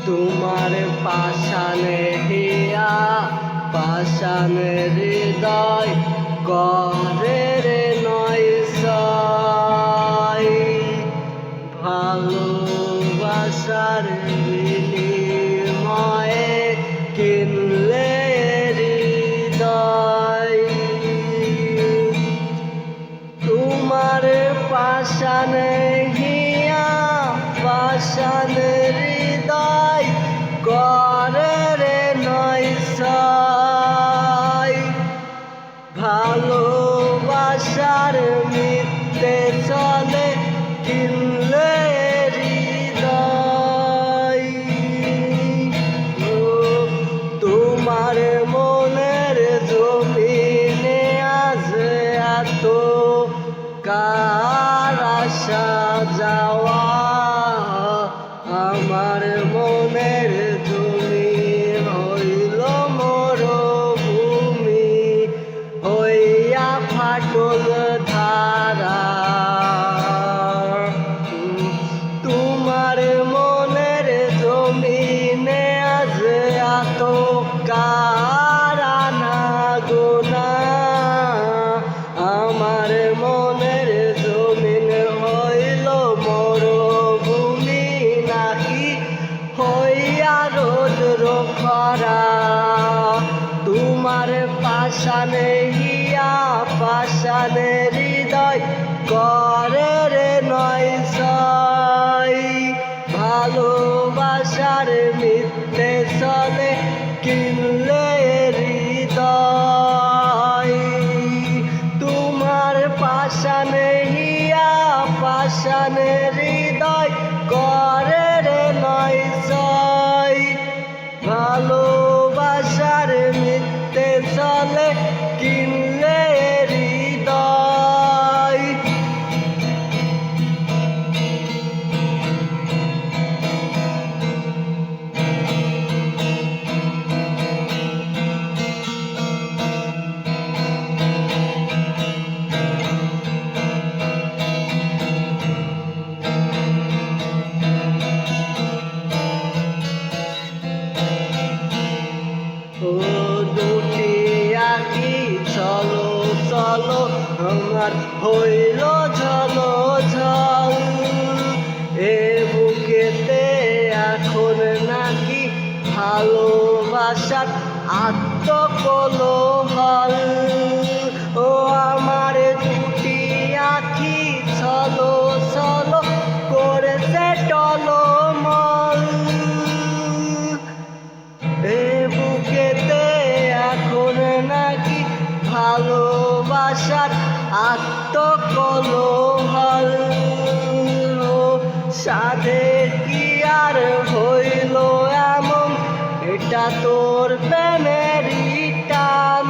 তোমার পাষাণে হিয়া পাষাণে হৃদয় করে রে নয় সয়। ভালোবাসার বিনিময়ে কিনলে হৃদয়। তোমার পাষাণে হিয়া পাষাণে হৃদয় করে রে নয় সয়। ভালোবাসার মিথ্যে চলে কিনলে হৃদয়। তোমার মনের জমিনে আজ এত কার আসা যাওয়া। আমার মনের জমিন হইল মরুভূমি হইয়া ফাটল ধারা। তোমার মনের জমিনে আজ এত কার আনা গোনা। আমার মনের জমিন হইল মরুভূমি নাকি হইয়া রৌদ্র খরা। তোমার পাষাণে হিয়া পাষাণে হৃদয় করে রে নয় সয়। ভালোবাসার মিথ্যে চলে কিনলে হৃদয়। তোমার পাষাণে হিয়া পাষাণে হৃদয় করে রে নয় সয়। ভালোবাসার মিথ্যে চলে কিনলে হৃদয়। ও দুটি আঁখি চলো চলো আমার হইল ঝলো ঝল। এ বুকেতে এখন নাকি ভালোবাসার আত্মকোলাহল। ও আমার দুটি আঁখি চলো চলো করেছে টলমল। এ বুকেতে এখন নাকি ভালোবাসার আত্মকোলাহল। সাধে কি আর হইল এমন এটা তোর প্রেমেরই টান।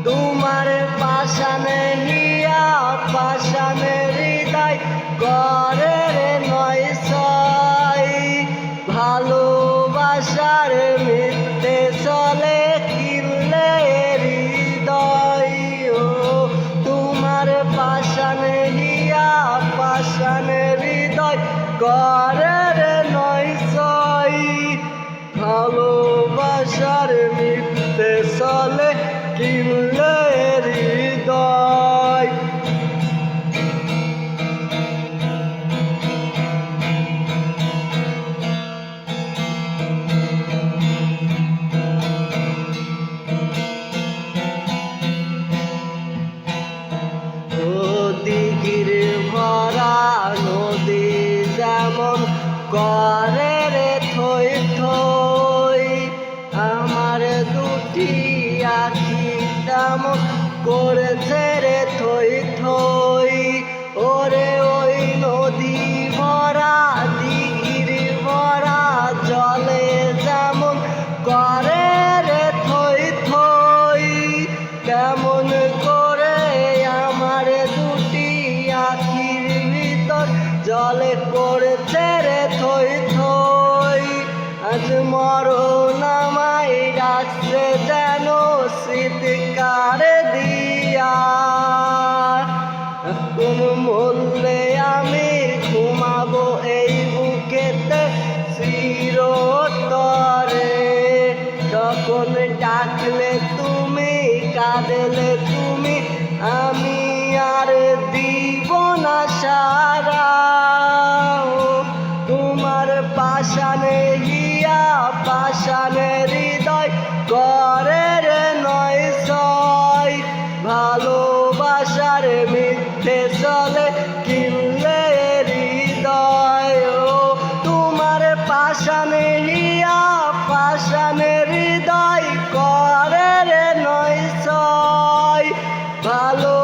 তোমার পাষাণে হিয়া পাষাণে হৃদয় করে রে নয় সয়। ভালোবাসার মিথ্যে চলে কিনলে হৃদয়। তোমার পাষাণে হিয়া পাষাণে হৃদয় করে রে নয় সয়। ভালোবাসার মিথ্যে চলে কিনলে হৃদয়। দিঘির ভরা নদী যেমন করে রে থই থই। আমার দুটি আঁখি তেমন করেছে রে থই থই। ওরে ওই নদী ভরা দিঘির ভরা জলে যেমন করে রে থই থই। তেমন করে আমার দুটি আঁখির ভিতর জলে পড়েছে রে থই থই। আজ মরণ আমায় ডাকছে যেন চিৎকার দিয়া। কোন মূল্যে আমি ঘুমাবো এই বুকেতে আলো